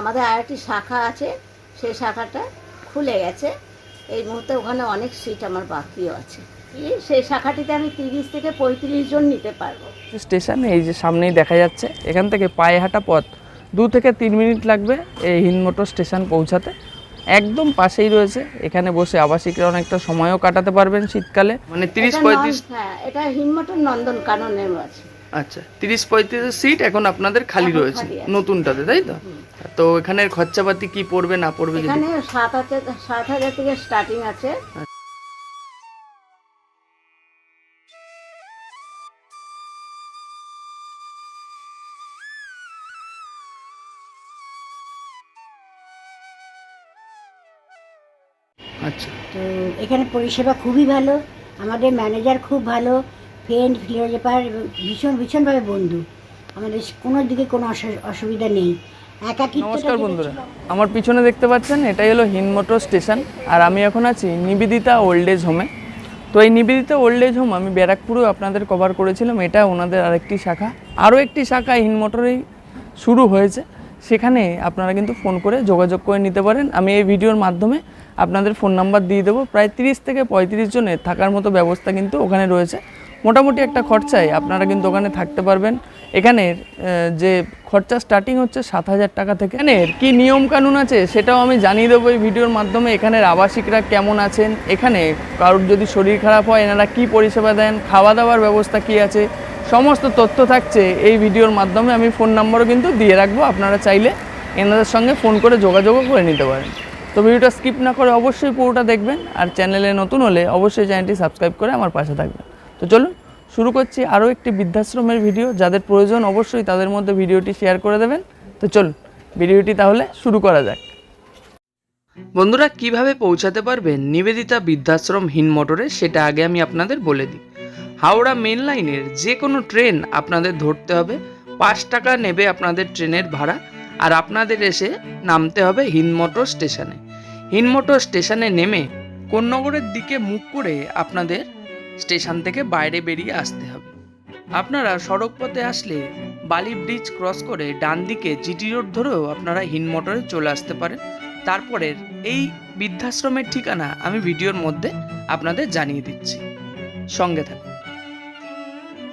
আমাদের আরেকটি শাখা আছে, সেই শাখাটা খুলে গেছে এই মুহূর্তে। ওখানে অনেক সিট আমার বাকিও আছে। সেই শাখাটিতে আমি 30 থেকে 35 জন নিতে পারবো। স্টেশন এই যে সামনেই দেখা যাচ্ছে, এখান থেকে পায়ে হাঁটা পথ 2 থেকে 3 মিনিট লাগবে এই হিন্দমোটর স্টেশন পৌঁছাতে। একদম পাশেই রয়েছে, এখানে বসে আবাসিকরা অনেকটা সময়ও কাটাতে পারবেন শীতকালে। মানে 30-35, হ্যাঁ, এটা হিন্দমোটর নন্দন কাননের আছে। আচ্ছা 30-35 সিট এখন আপনাদের খালি এখন রয়েছে খালি আছে। নতুনটাতে, তাই তো? তো এখানের খরচাপাতি কি পড়বে না পড়বে যদি? এখানে 7,000 থেকে স্টার্টিং আছে। আচ্ছা, তো এখানে পরিষেবা খুবই ভালো, আমাদের ম্যানেজার খুব ভালো, ফ্রেন্ড ফিলোজেপার ভীষণভাবে বন্ধু। আমাদের কোনো দিকে কোনো অসুবিধা নেই। নমস্কার বন্ধুরা, আমার পিছনে দেখতে পাচ্ছেন এটাই হলো হিন্দমোটর স্টেশন। আর আমি এখন আছি নিবেদিতা ওল্ড এজ হোমে। তো এই নিবেদিতা ওল্ড এজ হোম আমি ব্যারাকপুরেও আপনাদের কভার করেছিলাম, এটা ওনাদের আরেকটি শাখা। আরও একটি শাখা হিন্দমোটরেই শুরু হয়েছে, সেখানে আপনারা কিন্তু ফোন করে যোগাযোগ করে নিতে পারেন। আমি এই ভিডিওর মাধ্যমে আপনাদের ফোন নাম্বার দিয়ে দেবো। প্রায় 30 থেকে 35 জনের থাকার মতো ব্যবস্থা কিন্তু ওখানে রয়েছে। মোটামুটি একটা খরচায় আপনারা কিন্তু ওখানে থাকতে পারবেন। এখানের যে খরচা স্টার্টিং হচ্ছে 7,000 টাকা থেকে। এখানের কী নিয়মকানুন আছে সেটাও আমি জানিয়ে দেবো এই ভিডিওর মাধ্যমে। এখানের আবাসিকরা কেমন আছেন, এখানে কারোর যদি শরীর খারাপ হয় এনারা কী পরিষেবা দেন, খাওয়া দাওয়ার ব্যবস্থা কী আছে, সমস্ত তথ্য থাকছে এই ভিডিওর মাধ্যমে। আমি ফোন নাম্বারও কিন্তু দিয়ে রাখবো, আপনারা চাইলে এনাদের সঙ্গে ফোন করে যোগাযোগও করে নিতে পারেন। তো ভিডিওটা স্কিপ না করে অবশ্যই পুরোটা দেখবেন, আর চ্যানেলে নতুন হলে অবশ্যই চ্যানেলটি সাবস্ক্রাইব করে আমার পাশে থাকবেন। তো চলুন শুরু করছি আরও একটি বৃদ্ধাশ্রমের ভিডিও। যাদের প্রয়োজন অবশ্যই তাদের মধ্যে ভিডিওটি শেয়ার করে দেবেন। তো চলুন ভিডিওটি তাহলে শুরু করা যাক। বন্ধুরা, কিভাবে পৌঁছাতে পারবেন নিবেদিতা বৃদ্ধাশ্রম হিন্দমোটরে সেটা আগে আমি আপনাদের বলে দিই। হাওড়া মেন লাইনের যে কোনো ট্রেন আপনাদের ধরতে হবে, 5 টাকা নেবে আপনাদের ট্রেনের ভাড়া। আর আপনাদের এসে নামতে হবে হিন্দমোটর স্টেশনে। হিন্দমোটর স্টেশনে নেমে কোন্নগরের দিকে মুখ করে আপনাদের স্টেশন থেকে বাইরে বেরিয়ে আসতে হবে। আপনারা সড়ক পথে আসলে বালি ব্রিজ ক্রস করে ডান দিকে জিটি রোড ধরেও আপনারা হিন্দমোটরে চলে আসতে পারেন। তারপরের এই বৃদ্ধাশ্রমের ঠিকানা আমি ভিডিওর মধ্যে আপনাদের জানিয়ে দিচ্ছি, সঙ্গে থাকুন।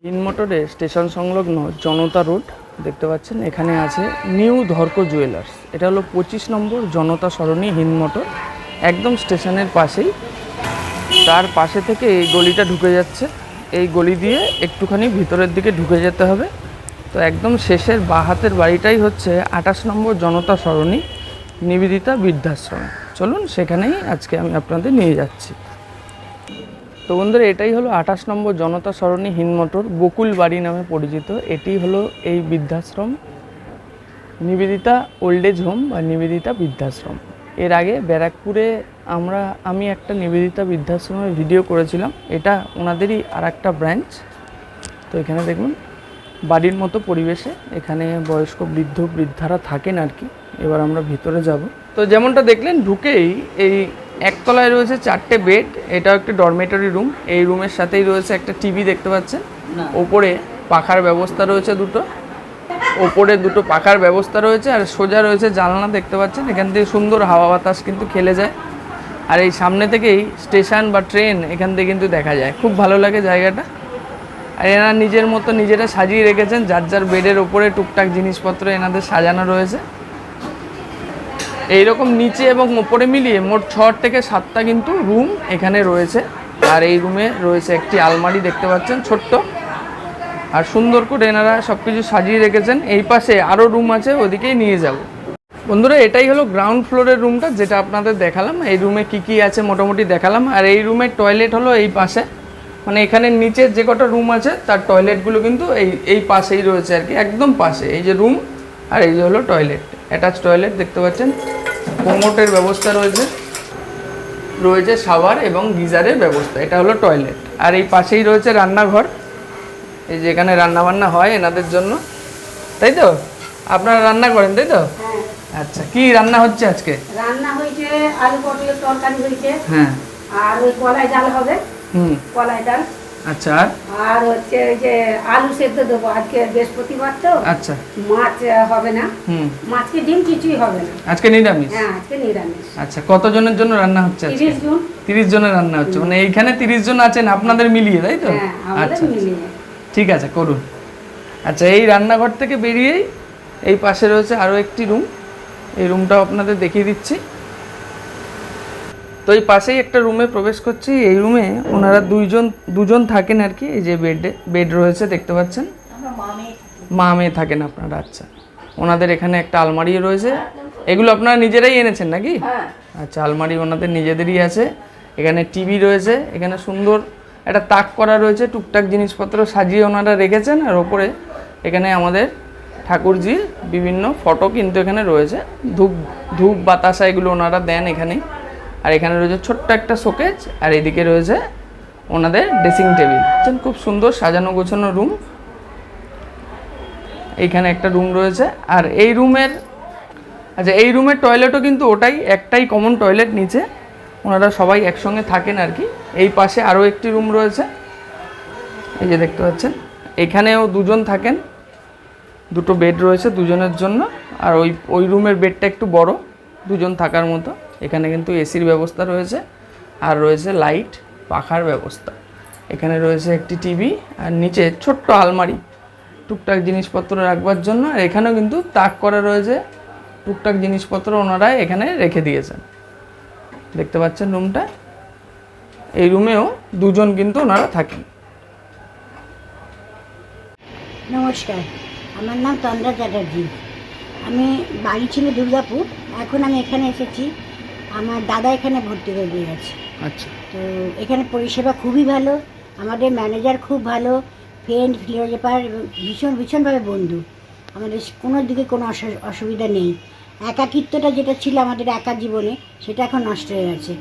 হিন্দমোটরে স্টেশন সংলগ্ন জনতা রোড দেখতে পাচ্ছেন, এখানে আছে নিউ ধর্ক জুয়েলার্স। এটা হলো 25 নম্বর জনতা সরণি হিন্দমোটর, একদম স্টেশনের পাশেই। তার পাশে থেকে এই গলিটা ঢুকে যাচ্ছে, এই গলি দিয়ে একটুখানি ভিতরের দিকে ঢুকে যেতে হবে। তো একদম শেষের বাঁ হাতের বাড়িটাই হচ্ছে 28 নম্বর জনতা সরণি নিবেদিতা বৃদ্ধাশ্রম। চলুন সেখানেই আজকে আমি আপনাদের নিয়ে যাচ্ছি। তো বন্ধুরা, এটাই হলো 28 নম্বর জনতা সরণি হিন্দমোটর, বকুল বাড়ি নামে পরিচিত। এটি হলো এই বৃদ্ধাশ্রম, নিবেদিতা ওল্ড এজ হোম বা নিবেদিতা বৃদ্ধাশ্রম। এর আগে ব্যারাকপুরে আমি একটা নিবেদিতা বৃদ্ধাশ্রমের ভিডিও করেছিলাম, এটা ওনাদেরই আর একটা ব্রাঞ্চ। তো এখানে দেখুন বাড়ির মতো পরিবেশে এখানে বয়স্ক বৃদ্ধারা থাকেন আর কি। এবার আমরা ভিতরে যাব। তো যেমনটা দেখলেন ঢুকেই এই একতলায় রয়েছে 4টে বেড, এটাও একটি ডরমেটরি রুম। এই রুমের সাথেই রয়েছে একটা টিভি দেখতে পাচ্ছেন, ওপরে পাখার ব্যবস্থা রয়েছে দুটো, ওপরে দুটো পাখার ব্যবস্থা রয়েছে, আর সোজা রয়েছে জানলা দেখতে পাচ্ছেন। এখান থেকে সুন্দর হাওয়া বাতাস কিন্তু খেলে যায়। আর এই সামনে থেকেই স্টেশন বা ট্রেন এখান থেকে কিন্তু দেখা যায়, খুব ভালো লাগে জায়গাটা। আর এনারা নিজের মতো নিজেরা সাজিয়ে রেখেছেন, যার যার বেডের ওপরে টুকটাক জিনিসপত্র এনাদের সাজানো রয়েছে। এইরকম নিচে এবং ওপরে মিলিয়ে মোট 6 থেকে 7টা কিন্তু রুম এখানে রয়েছে। আর এই রুমে রয়েছে একটি আলমারি দেখতে পাচ্ছেন ছোট্ট, আর সুন্দর করে এনারা সব কিছু সাজিয়ে রেখেছেন। এই পাশে আরও রুম আছে, ওদিকেই নিয়ে যাব। বন্ধুরা, এটাই হলো গ্রাউন্ড ফ্লোরের রুমটা, যেটা আপনাদের দেখালাম। এই রুমে কি আছে মোটামুটি দেখালাম। আর এই রুমের টয়লেট হলো এই পাশে, মানে এখানে নিচে যে কটা রুম আছে তার টয়লেটগুলো কিন্তু এই পাশেই রয়েছে আর কি, একদম পাশে। এই যে রুম আর এই যে হলো টয়লেট, অ্যাটাচ টয়লেট দেখতে পাচ্ছেন। কোমোটের ব্যবস্থা রয়েছে শাওয়ার এবং গিজারের ব্যবস্থা। এটা হলো টয়লেট। আর এই পাশেই রয়েছে রান্নাঘর, এই যেখানে রান্নাবান্না হয় এনাদের জন্য, তাই তো? আপনারা রান্না করেন তাই তো? আচ্ছা, কি রান্না হচ্ছে আজকে? রান্না হয়েছে আলু পটলের তরকারি হয়েছে, হ্যাঁ, আর ওই কলাই ডাল হবে। কলাই ডাল আচ্ছা আর আর হচ্ছে ওই যে আলু সেদ্ধ দেবো, আজকে বৃহস্পতিবার তো আচ্ছা মাছ হবে না, মাছকে ডিম কিছুই হবে না। আজকে নিরামিষ? হ্যাঁ আজকে নিরামিষ। আচ্ছা, কতজনের জন্য রান্না হচ্ছে আজকে? 30 জন। 30 জনের রান্না হচ্ছে, মানে এইখানে 30 জন আছেন আপনাদের মিলিয়ে, তাই তো? হ্যাঁ আমাদের আচ্ছা মিলিয়ে। ঠিক আছে, করুন। আচ্ছা, এই রান্নাঘর থেকে বেরিয়েই এই পাশে রয়েছে আরও একটি রুম, এই রুমটাও আপনাদের দেখিয়ে দিচ্ছি। তো এই পাশেই একটা রুমে প্রবেশ করছি। এই রুমে ওনারা দুজন থাকেন আর কি। এই যে বেড রয়েছে দেখতে পাচ্ছেন, মা মেয়ে থাকেন আপনারা। আচ্ছা, ওনাদের এখানে একটা আলমারিও রয়েছে। এগুলো আপনারা নিজেরাই এনেছেন নাকি? আচ্ছা, আলমারি ওনাদের নিজেদেরই আছে। এখানে টিভি রয়েছে, এখানে সুন্দর একটা তাক করা রয়েছে, টুকটাক জিনিসপত্র সাজিয়ে ওনারা রেখেছেন। আর ওপরে এখানে আমাদের ঠাকুরজির বিভিন্ন ফটো কিন্তু এখানে রয়েছে। ধূপ বাতাসা এগুলো ওনারা দেন এখানে। আর এখানে রয়েছে ছোট্ট একটা শোকেজ, আর এদিকে রয়েছে ওনাদের ড্রেসিং টেবিল। খুব সুন্দর সাজানো গোছানো রুম। এইখানে একটা রুম রয়েছে। আর এই রুমের টয়লেটও কিন্তু ওটাই, একটাই কমন টয়লেট নিচে। ওনারা সবাই একসঙ্গে থাকেন আর কি। এই পাশে আরও একটি রুম রয়েছে, এই যে দেখতে পাচ্ছেন। এখানেও দুজন থাকেন, দুটো বেড রয়েছে দুজনের জন্য। আর ওই রুমের বেডটা একটু বড়, দুজন থাকার মতো। এখানে কিন্তু এসির ব্যবস্থা রয়েছে, আর রয়েছে লাইট পাখার ব্যবস্থা। এখানে রয়েছে একটি টিভি, আর নিচে ছোট্ট আলমারি টুকটাক জিনিসপত্র রাখবার জন্য। আর এখানেও কিন্তু তাক করা রয়েছে, টুকটাক জিনিসপত্র ওনারা এখানে রেখে দিয়েছেন। দেখতে পাচ্ছেন রুমটা। এই রুমেও দুজন কিন্তু ওনারা থাকেন। নমস্কার, আমার নাম তন্দ্রা চ্যাটার্জি। আমি বাড়ি ছিল দুর্গাপুর, এখন আমি এখানে এসেছি। আমার দাদা এখানে ভর্তি হয়ে দিয়ে গেছে। আচ্ছা, তো এখানে পরিষেবা খুবই ভালো, আমাদের ম্যানেজার খুব ভালো, ফ্রেন্ড ফিলোজেপার ভীষণভাবে বন্ধু। আমাদের কোনো দিকে কোনো অসুবিধা নেই। একাকিত্বটা যেটা ছিল আমাদের একা জীবনে, সেটা এখন নষ্ট হয়ে গেছে।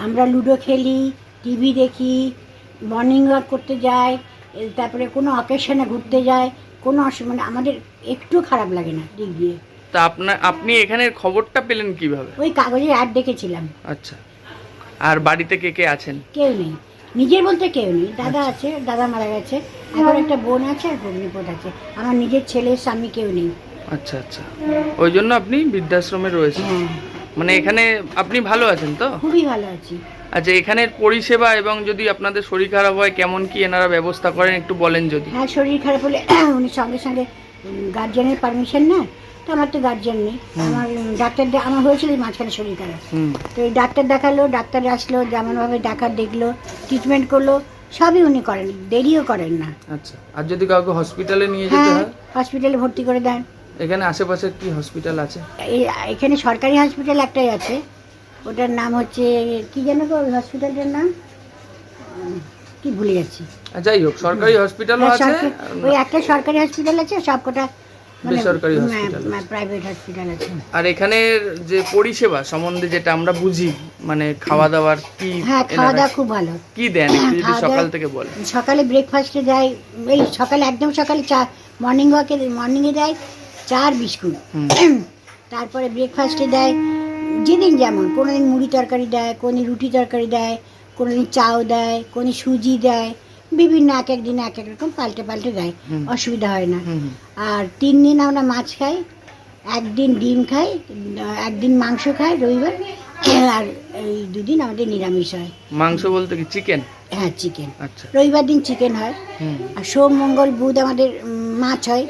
আমরা লুডো খেলি, টিভি দেখি, মর্নিং ওয়াক করতে যাই, তারপরে কোনো অকেশনে ঘুরতে যাই, কোনো মানে আমাদের একটু খারাপ লাগে না দিক দিয়ে। তা আপনি এখানের খবরটা পেলেন কিভাবে? ওই কাগজে অ্যাড দেখেছিলাম। আচ্ছা, আর বাড়িতে কে কে আছেন? কেউ নেই, নিজের বলতে কেউ নেই। দাদা আছে, দাদা মারা গেছে। এখন একটা বোন আছে আর ভগ্নিপতি আছে। আমার নিজের ছেলে স্বামী কেউ নেই। আচ্ছা আচ্ছা, ওই জন্য আপনি বৃদ্ধাশ্রমে রয়েছেন। হ্যাঁ, মানে এখানে আপনি ভালো আছেন তো? খুবই ভালো আছি। আচ্ছা, এখানের পরিষেবা এবং যদি আপনাদের শরীর খারাপ হয় কেমন কি এনারা ব্যবস্থা করেন একটু বলেন যদি। হ্যাঁ, শরীর খারাপ হলে উনি সঙ্গে সঙ্গে গার্জিয়ানের পারমিশন নেন। তো আমার তো গার্জিয়ান নেই। আমার ডাক্তার আমার হয়েছিল মাঝখানে শরীর খারাপ। তো এই ডাক্তার দেখালো, ডাক্তার আসলো, যেমনভাবে ডাক্তার দেখলো, ট্রিটমেন্ট করলো, সবই উনি করেন, দেরিও করেন না। আচ্ছা, আর যদি কাউকে হসপিটালে নিয়ে যেতে হ্যাঁ, হয়? হসপিটালে ভর্তি করে দেন। এখানে আশেপাশে কি হসপিটাল আছে? এখানে সরকারি হসপিটাল একটাই আছে, ওটার নাম হচ্ছে কি জানো গো, ওই হসপিটালটার নাম কি ভুলে যাচ্ছি। যাই হোক, সরকারি হসপিটালও হ্যাঁ, আছে। ওই একটা সরকারি হসপিটাল আছে, সবকটা বেসরকারি হসপিটাল প্রাইভেট হসপিটাল আছে। আর এখানের যে পরিষেবা সম্বন্ধে যেটা আমরা বুঝি, মানে খাওয়া দাওয়ার কি? হ্যাঁ, খাওয়া দাওয়া খুব ভালো। কি দেন একটু যদি খাওয়া সকাল দাওয়া- থেকে বলেন। সকালে ব্রেকফাস্টে দেয়, এই সকালে একদম সকালে চা, মর্নিংয়ে দেয় চা আর বিস্কুট। তারপরে ব্রেকফাস্টে দেয় যেদিন যেমন, কোনোদিন মুড়ি তরকারি দেয়, কোনোদিন রুটি তরকারি দেয়, কোনোদিন চাও দেয়, কোনোদিন সুজি দেয়, বিভিন্ন এক এক দিনে এক এক রকম পাল্টে দেয়, অসুবিধা হয় না। আর 3 দিন আমরা মাছ খাই, একদিন ডিম খাই, একদিন মাংস খাই রবিবার, আর এই 2 দিন আমাদের নিরামিষ হয়। মাংস বলতে কি চিকেন? হ্যাঁ, চিকেন। আচ্ছা, রবিবার দিন চিকেন হয়, আর সোম মঙ্গল বুধ আমাদের মাছ হয়,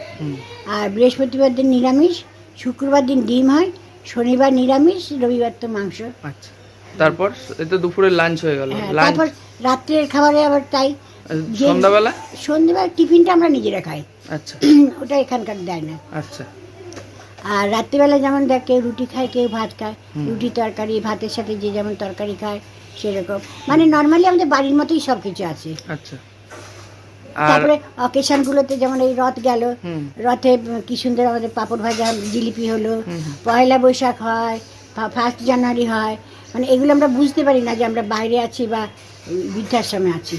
আর বৃহস্পতিবার দিন নিরামিষ, শুক্রবার দিন ডিম হয়, শনিবার নিরামিষ, রবিবার তো মাংস। আচ্ছা, তারপর এতে দুপুরে লাঞ্চ হয়ে গেল। হ্যাঁ, লাঞ্চ, তারপর রাত্রের খাবারে আবার তাই। সন্ধ্যাবেলা? সন্ধ্যাবেলা টিফিনটা আমরা নিজেরা খাই, আচ্ছা ওটা এখানকার দেয় না। আচ্ছা, আর রাত্রিবেলা যেমন দেখ, কেউ রুটি খায়, কেউ ভাত খায়, রুটি তরকারি, ভাতের সাথে যে যেমন তরকারি খায় সেরকম, মানে নর্মালি আমাদের বাড়ির মতোই সব কিছু আছে। আচ্ছা। আর তারপরে অকেশনগুলোতে যেমন এই রথ গেল, রথে কি সুন্দর আমাদের পাঁপড় ভাজা, জিলিপি হলো, পয়লা বৈশাখ হয়, 1 জানুয়ারি হয়, মানে এগুলো আমরা বুঝতে পারি না যে আমরা বাইরে আছি বা বৃদ্ধাশ্রমে আছি,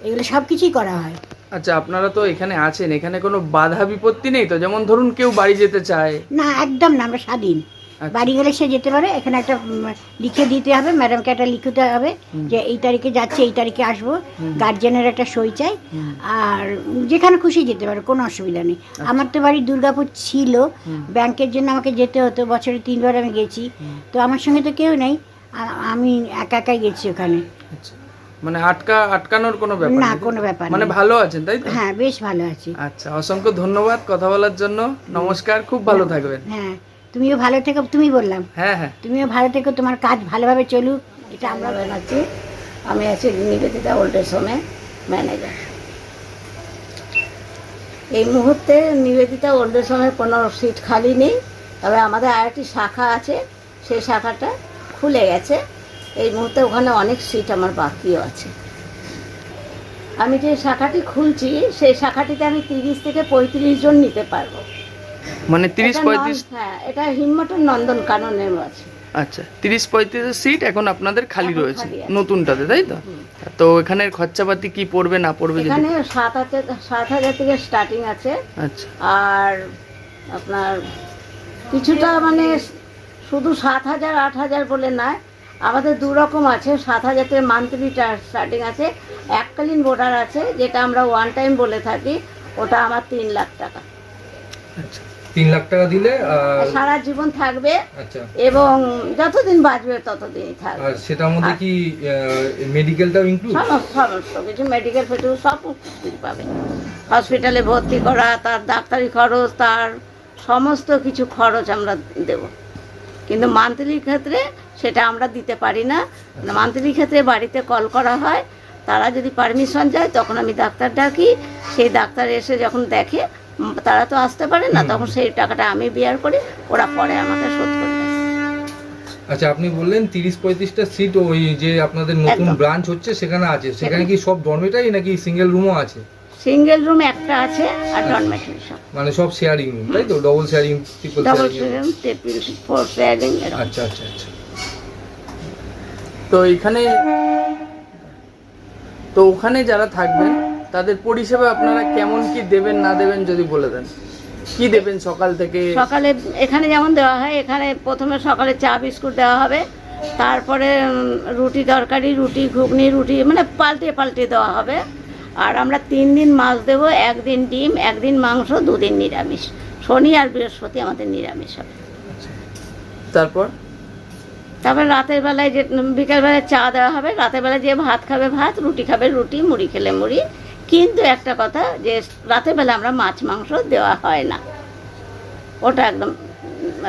এগুলো সব কিছুই করা হয়। আচ্ছা, আপনারা তো এখানে আছেন, এখানে কোনো বাধা বিপত্তি নেই তো? যেমন ধরুন কেউ বাড়ি যেতে চায়। না, একদম না, আমরা স্বাধীন। বাড়ি গেলে সে যেতে পারে। এখানে একটা লিখে দিতে হবে, ম্যাডামকে একটা লিখতে হবে যে এই তারিখে যাচ্ছে, এই তারিখে আসবো, গার্জেনের একটা সই চাই। আর যেখানে খুশি যেতে পারে, কোনো অসুবিধা নেই। আমার তো বাড়ি দুর্গাপুর ছিল, ব্যাংকের জন্য আমাকে যেতে হতো, বছরে 3 বার আমি গেছি। তো আমার সঙ্গে তো কেউ নেই, আমি একা একাই গেছি ওখানে। মানে আটকানোর কোনো ব্যাপার না, নেই? কোনো ব্যাপার মানে নেই। ভালো আছেন তাই তো? হ্যাঁ, বেশ ভালো আছি। আচ্ছা, অসংখ্য ধন্যবাদ কথা বলার জন্য। নমস্কার, খুব ভালো থাকবেন। হ্যাঁ, তুমিও ভালো থেকো। তুমি বললাম হ্যাঁ হ্যাঁ, তুমিও ভালো থেকো, তোমার কাজ ভালোভাবে চলুক, এটা আমরা আমরা আছি, আমি আছি নিবেদিতা ওল্ড এজ হোমে ম্যানেজার। এই মুহূর্তে নিবেদিতা ওল্ড এজ হোমের কোনো সিট খালি নেই, তবে আমাদের আরেকটি শাখা আছে, সেই শাখাটা খুলে গেছে। এই মুহূর্তে ওখানে অনেক সিট আমার বাকিও আছে। আমি যে শাখাটি খুলছি সেই শাখাটিতে আমি 30 থেকে 35 জন নিতে পারবো। মানে এটা 30-35? হ্যাঁ, এটা হিমমটর নন্দন কাননের আছে। আচ্ছা, 30-35 সিট এখন আপনাদের খালি এখন রয়েছে খালি আছে। নতুনটাতে, তাই তো? তো এখানের খরচাপাতি কি পড়বে না পড়বে যদি? এখানে 7,000 থেকে স্টার্টিং আছে। আচ্ছা আর আপনার কিছুটা মানে শুধু 7,000 8,000 বলে নয়, আমাদের 2 রকম আছে। 7,000 থেকে মান্থলি স্টার্টিং আছে, এককালীন বোর্ডার আছে, যেটা আমরা ওয়ান টাইম বলে থাকি, ওটা আমার 3 লাখ টাকা। আচ্ছা, 3 লাখ টাকা দিলে সারা জীবন থাকবে আচ্ছা, এবং যতদিন বাঁচবে ততদিনই থাকবে। আর সেটার মধ্যে কি মেডিকেলটাও ইনক্লুড? সমস্ত কিছু মেডিকেল ফেটিকেল সব কিছু পাবে। হসপিটালে ভর্তি করা, তার ডাক্তারি খরচ, তার সমস্ত কিছু খরচ আমরা দেব। কিন্তু মান্থলির ক্ষেত্রে সেটা আমরা দিতে পারি না। মান্থলির ক্ষেত্রে বাড়িতে কল করা হয়, তারা যদি পারমিশন যায় তখন আমি ডাক্তার ডাকি, সেই ডাক্তার এসে যখন দেখে, তারা তো আসতে পারে না, তখন সেই টাকাটা আমি বিয়ার করি, ওরা পরে আমাকে শোধ করে দেয়। আচ্ছা, আপনি বললেন 30-35টা সিট ওই যে আপনাদের নতুন একদম। ব্রাঞ্চ হচ্ছে সেখানে আছে। সেখানে কি সব ডরমেটারি নাকি সিঙ্গেল রুমও আছে? সিঙ্গেল রুম একটা আছে আর ডরমেটরি সব। মানে সব শেয়ারিং রুম, তাই তো? Double sharing, triple double sharing? Room, triple, 4 sharing এরকম। আচ্ছা আচ্ছা আচ্ছা। তো এখানে তো ওখানে যারা থাকবেন তাদের পরিষেবা আপনারা কেমন কি দেবেন না দেবেন যদি বলে দেন। কি দেবেন সকাল থেকে? সকালে এখানে যেমন দেওয়া হয়, এখানে প্রথমে সকালে চা বিস্কুট দেওয়া হবে, তারপরে রুটি তরকারি, রুটি ঘুগনি, রুটি মানে পাল্টে পাল্টে দেওয়া হবে। আর আমরা 3 দিন মাছ দেবো, 1 দিন ডিম, 1 দিন মাংস, 2 দিন নিরামিষ। শনি আর বৃহস্পতি আমাদের নিরামিষ হবে। তারপর রাতের বেলায় যে বিকেলবেলায় চা দেওয়া হবে, রাতের বেলায় যে ভাত খাবে ভাত, রুটি খাবে রুটি, মুড়ি খেলে মুড়ি। কিন্তু একটা কথা, যে রাতের বেলা আমরা মাছ মাংস দেওয়া হয় না, ওটা একদম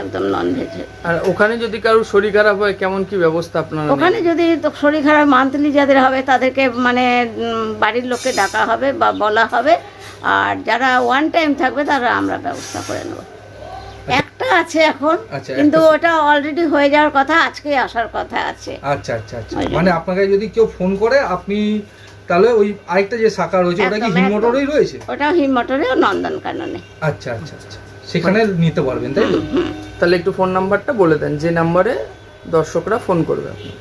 একদম ননভেজ। আর ওখানে যদি কারোর শরীর খারাপ হয় কেমন কি ব্যবস্থা আপনারা নেন? ওখানে যদি তো শরীর খারাপ মান্থলি যাদের হবে তাদেরকে মানে বাড়ির লোককে ডাকা হবে বা বলা হবে। আর যারা ওয়ান টাইম থাকবে তারা আমরা ব্যবস্থা করে নেব। একটা আছে এখন, আচ্ছা, কিন্তু একটা- ওটা অলরেডি হয়ে যাওয়ার কথা, আজকেই আসার কথা আছে। আচ্ছা আচ্ছা আচ্ছা। ওই জন্য। মানে আপনাকে যদি কেউ ফোন করে আপনি তাহলে ওই আরেকটা যে শাখা রয়েছে ওটা কি একদম, হিমমটরেই রয়েছে? ওটাও হিমমটরে ও নন্দনকাননে। আচ্ছা আচ্ছা আচ্ছা, সেখানে নিতে পারবেন তাই তো? তাহলে একটু ফোন নাম্বারটা বলে দেন, যে নাম্বারে দর্শকরা ফোন করবে আপনি।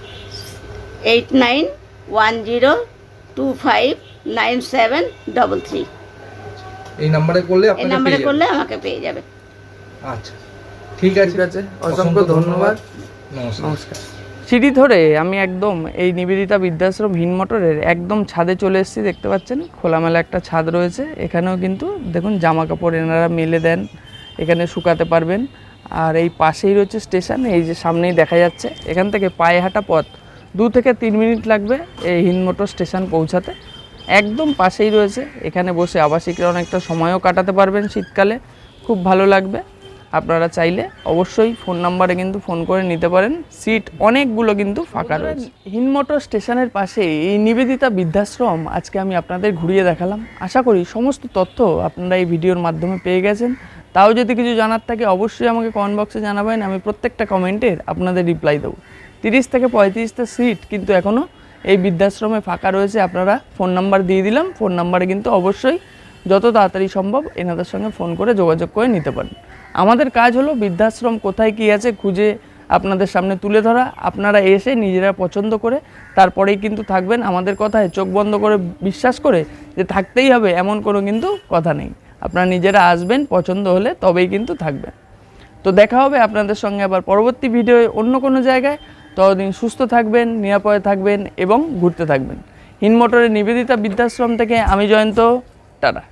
8910259733। এই নাম্বারে করলে এই আপনাকে নাম্বারে পেয়ে করলে যাবেন। আমাকে পেয়ে যাবে। আচ্ছা, ঠিক আছে। ঠিক আছে, অসংখ্য ধন্যবাদ। নমস্কার। নমস্কার। সিঁড়ি ধরে আমি একদম এই নিবেদিতা বৃদ্ধাশ্রম হিনমোটরের একদম ছাদে চলে এসেছি। দেখতে পাচ্ছেন খোলামেলা একটা ছাদ রয়েছে। এখানেও কিন্তু দেখুন জামা কাপড় এনারা মেলে দেন, এখানে শুকাতে পারবেন। আর এই পাশেই রয়েছে স্টেশন, এই যে সামনেই দেখা যাচ্ছে। এখান থেকে পায়ে হাঁটা পথ 2 থেকে 3 মিনিট লাগবে এই হিনমোটর স্টেশন পৌঁছাতে। একদম পাশেই রয়েছে। এখানে বসে আবাসিকরা অনেকটা সময়ও কাটাতে পারবেন শীতকালে, খুব ভালো লাগবে। আপনারা চাইলে অবশ্যই ফোন নাম্বারে কিন্তু ফোন করে নিতে পারেন। সিট অনেকগুলো কিন্তু ফাঁকা রয়েছে। হিনমোটর স্টেশনের পাশে এই নিবেদিতা বৃদ্ধাশ্রম আজকে আমি আপনাদের ঘুরিয়ে দেখালাম। আশা করি সমস্ত তথ্য আপনারা এই ভিডিওর মাধ্যমে পেয়ে গেছেন। তাও যদি কিছু জানার থাকে অবশ্যই আমাকে কমেন্ট বক্সে জানাবেন, আমি প্রত্যেকটা কমেন্টের আপনাদের রিপ্লাই দেবো। 30 থেকে 35টা সিট কিন্তু এখনও এই বৃদ্ধাশ্রমে ফাঁকা রয়েছে। আপনারা ফোন নাম্বার দিয়ে দিলাম, ফোন নাম্বারে কিন্তু অবশ্যই যত তাড়াতাড়ি সম্ভব এনাদের সঙ্গে ফোন করে যোগাযোগ করে নিতে পারেন। আমাদের কাজ হলো বৃদ্ধাশ্রম কোথায় কী আছে খুঁজে আপনাদের সামনে তুলে ধরা। আপনারা এসে নিজেরা পছন্দ করে তারপরেই কিন্তু থাকবেন। আমাদের কথায় চোখ বন্ধ করে বিশ্বাস করে যে থাকতেই হবে এমন কোনো কিন্তু কথা নেই। আপনারা নিজেরা আসবেন, পছন্দ হলে তবেই কিন্তু থাকবেন। তো দেখা হবে আপনাদের সঙ্গে আবার পরবর্তী ভিডিওয়ে অন্য কোনো জায়গায়। ততদিন সুস্থ থাকবেন, নিরাপদে থাকবেন এবং ঘুরতে থাকবেন। হিন্দ মোটরের নিবেদিতা বৃদ্ধাশ্রম থেকে আমি জয়ন্ত, টাটা।